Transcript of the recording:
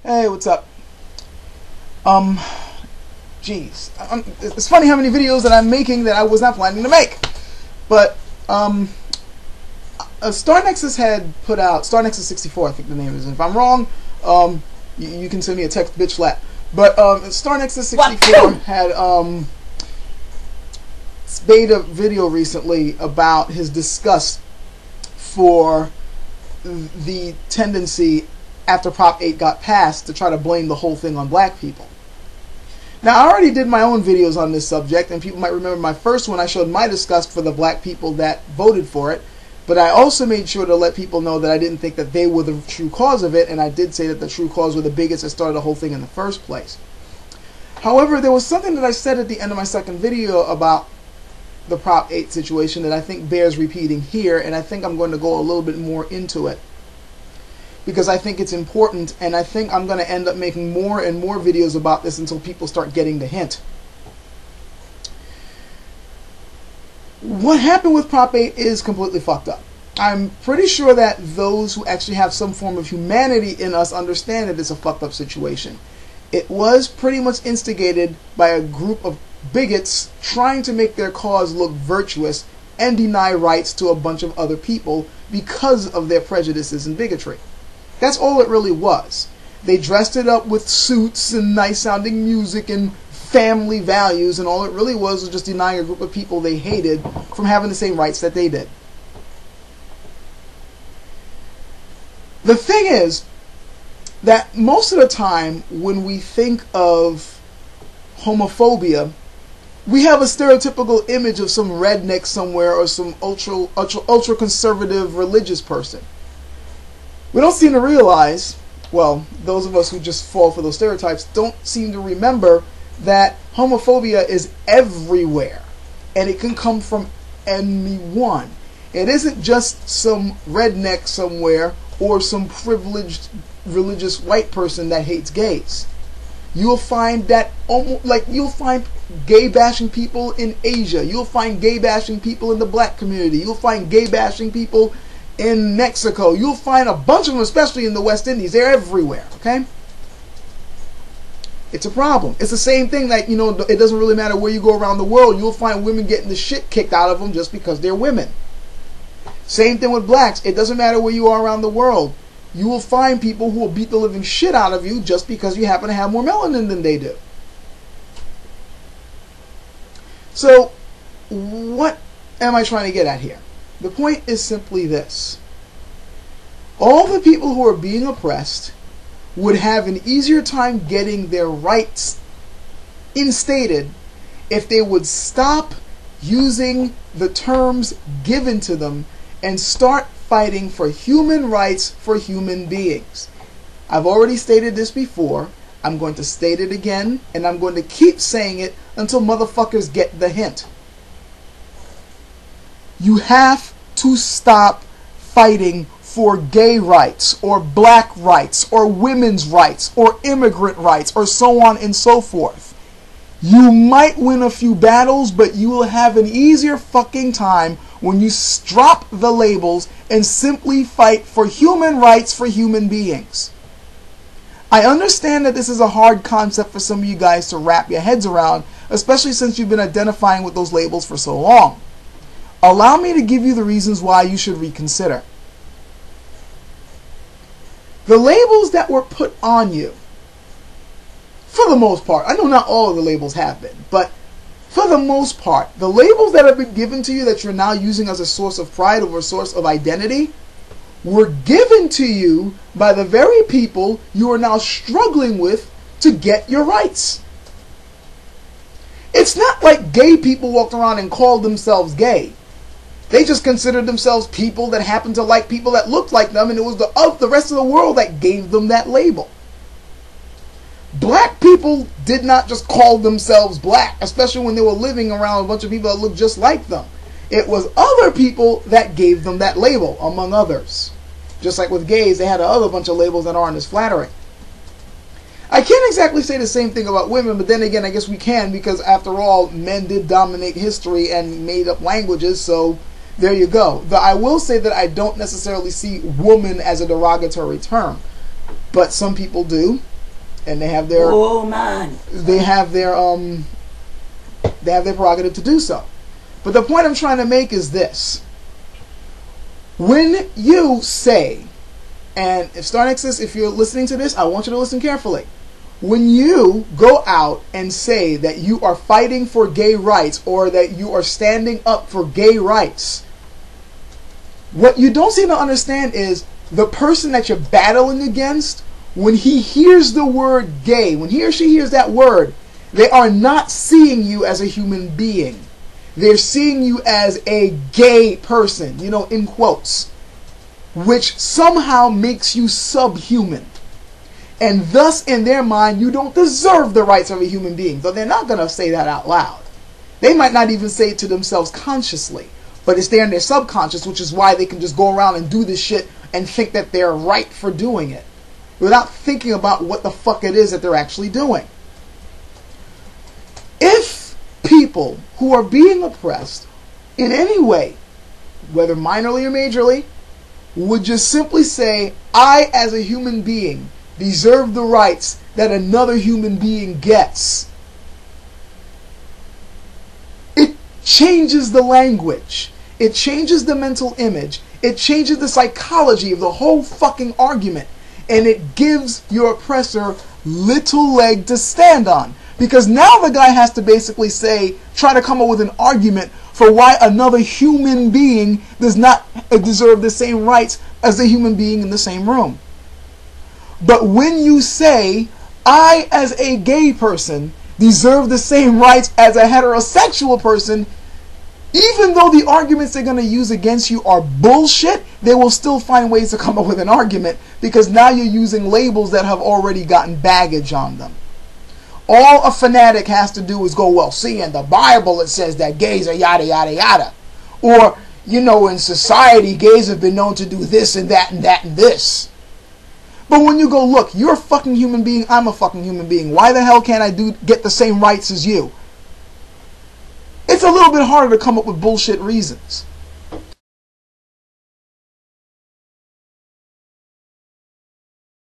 Hey, what's up? Um, Geez, it's funny how many videos that I'm making that I was not planning to make. But Star Nexus had put out Nexus 64, I think the name is. And if I'm wrong, you can send me a text, bitch slap. But Star Nexus 64 had made a video recently about his disgust for the tendency after Prop 8 got passed to try to blame the whole thing on black people. Now, I already did my own videos on this subject, and people might remember my first one. I showed my disgust for the black people that voted for it, but I also made sure to let people know that I didn't think that they were the true cause of it, and I did say that the true cause were the bigots that started the whole thing in the first place. However, there was something that I said at the end of my second video about the Prop 8 situation that I think bears repeating here, and I think I'm going to go a little bit more into it, because I think it's important, and I think I'm going to end up making more and more videos about this until people start getting the hint. What happened with Prop 8 is completely fucked up. I'm pretty sure that those who actually have some form of humanity in us understand that it's a fucked up situation. It was pretty much instigated by a group of bigots trying to make their cause look virtuous and deny rights to a bunch of other people because of their prejudices and bigotry. That's all it really was. They dressed it up with suits and nice sounding music and family values, and all it really was just denying a group of people they hated from having the same rights that they did. The thing is that most of the time when we think of homophobia, we have a stereotypical image of some redneck somewhere or some ultra conservative religious person. We don't seem to realize, well, those of us who just fall for those stereotypes don't seem to remember that homophobia is everywhere, and it can come from anyone. It isn't just some redneck somewhere or some privileged religious white person that hates gays. You'll find that you'll find gay bashing people in Asia. You'll find gay bashing people in the black community. You'll find gay bashing people in Mexico. You'll find a bunch of them, especially in the West Indies. They're everywhere, okay? It's a problem. It's the same thing that, it doesn't really matter where you go around the world. You'll find women getting the shit kicked out of them just because they're women. Same thing with blacks. It doesn't matter where you are around the world. You will find people who will beat the living shit out of you just because you happen to have more melanin than they do. So, what am I trying to get at here? The point is simply this. All the people who are being oppressed would have an easier time getting their rights instated if they would stop using the terms given to them and start fighting for human rights for human beings. I've already stated this before. I'm going to state it again, and I'm going to keep saying it until motherfuckers get the hint. You have to stop fighting for gay rights, or black rights, or women's rights, or immigrant rights, or so on and so forth. You might win a few battles, but you will have an easier fucking time when you drop the labels and simply fight for human rights for human beings. I understand that this is a hard concept for some of you guys to wrap your heads around, especially since you've been identifying with those labels for so long. Allow me to give you the reasons why you should reconsider. The labels that were put on you, for the most part, I know not all of the labels have been, but for the most part, the labels that have been given to you that you're now using as a source of pride or a source of identity were given to you by the very people you are now struggling with to get your rights. It's not like gay people walked around and called themselves gay. They just considered themselves people that happened to like people that looked like them, and it was the rest of the world that gave them that label. Black people did not just call themselves black, especially when they were living around a bunch of people that looked just like them. It was other people that gave them that label, among others. Just like with gays, they had another bunch of labels that aren't as flattering. I can't exactly say the same thing about women, but then again, I guess we can, because after all, men did dominate history and made up languages, so there you go. I will say that I don't necessarily see woman as a derogatory term, but some people do. and they have their they have their prerogative to do so. But the point I'm trying to make is this: when you say, and if StarNexus, if you're listening to this, I want you to listen carefully. When you go out and say that you are fighting for gay rights or that you are standing up for gay rights, what you don't seem to understand is the person that you're battling against, when he hears the word gay, when he or she hears that word, they are not seeing you as a human being. They're seeing you as a gay person, you know, in quotes, which somehow makes you subhuman. And thus, in their mind, you don't deserve the rights of a human being. Though they're not going to say that out loud. They might not even say it to themselves consciously. But it's there in their subconscious, which is why they can just go around and do this shit and think that they're right for doing it, without thinking about what the fuck it is that they're actually doing. If people who are being oppressed in any way, whether minorly or majorly, would just simply say, I as a human being deserve the rights that another human being gets, it changes the language. It changes the mental image. It changes the psychology of the whole fucking argument. And it gives your oppressor little leg to stand on. Because now the guy has to basically say, try to come up with an argument for why another human being does not deserve the same rights as the human being in the same room. But when you say, I as a gay person deserve the same rights as a heterosexual person, even though the arguments they're going to use against you are bullshit, they will still find ways to come up with an argument, because now you're using labels that have already gotten baggage on them. All a fanatic has to do is go, well, see, in the Bible it says that gays are yada, yada, yada. Or, you know, in society, gays have been known to do this and that and that and this. But when you go, look, you're a fucking human being, I'm a fucking human being. Why the hell can't I get the same rights as you? It's a little bit harder to come up with bullshit reasons.